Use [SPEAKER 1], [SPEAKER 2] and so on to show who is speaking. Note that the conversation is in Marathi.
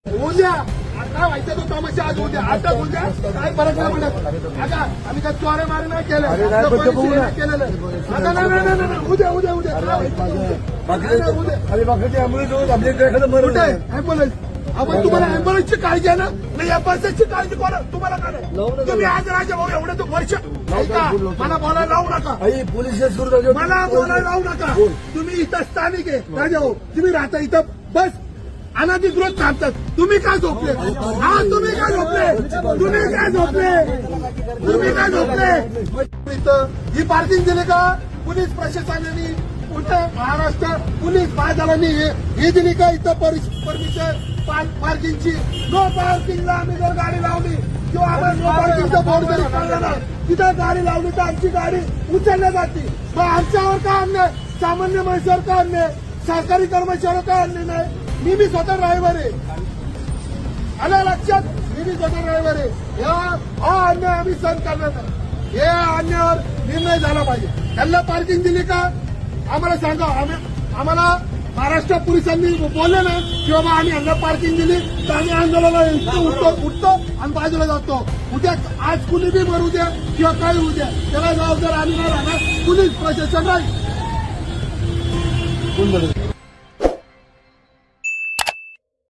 [SPEAKER 1] उद्या आता व्हायचं तो तमाशा आज उद्या आता उद्या काय फरक नाही पडत. आता आम्ही काय चोरे मारे नाही केलं केलेलं. आता नाही उद्या उद्या उद्या ऍम्ब्युलन्स आपण तुम्हाला ऍम्ब्युलन्सची काळजी आहे ना नाही या बसची काळजी कोणा तुम्हाला का नाही. तुम्ही आज राजा भाऊ एवढं तो वर्ष ऐका मला बोलायला लावू नका.
[SPEAKER 2] पोलीस
[SPEAKER 1] मला बोलायला लावू नका. तुम्ही इथं स्थानिक आहे राजा भाऊ. तुम्ही राहता इथं बस अनधिकृत थांबतात. तुम्ही काय झोपले. हा तुम्ही काय झोपले. तुम्ही काय झोपले. तुम्ही काय झोपले. इथं ही पार्किंग दिली का पोलीस प्रशासनाने कुठं महाराष्ट्र पोलीस महादलांनी ही दिली का इथं परमिशन पार्किंगची. नो पार्किंगला आम्ही जर गाडी लावली किंवा आम्हाला नो पार्किंगचा बोर्ड जरी काढला ना तिथं गाडी लावली तर आमची गाडी उचलल्या जाते. मग आमच्यावर का अन्याय सामान्य माणसावर का अन्याय सरकारी कर्मचाऱ्यावर का अन्याय नाही. मी स्वतः ड्रायव्हर आहे. आलं लक्षात. मी स्वतः ड्रायव्हर आहे. हा अन्याय आम्ही सहन करणार नाही. हे अन्यायावर निर्णय झाला पाहिजे. त्यांना पार्किंग दिली का आम्हाला सांगा. आम्हाला महाराष्ट्र पोलिसांनी बोलले ना की बाबा आम्ही यांना पार्किंग दिली तर आम्ही आंदोलनाला उठतो आणि बाजूला जातो. उद्या आज कुणी बी मरू द्या किंवा काही होऊ द्या त्याला जबाबदार आम्ही नाही राहणार. पोलीस प्रशासन राहील.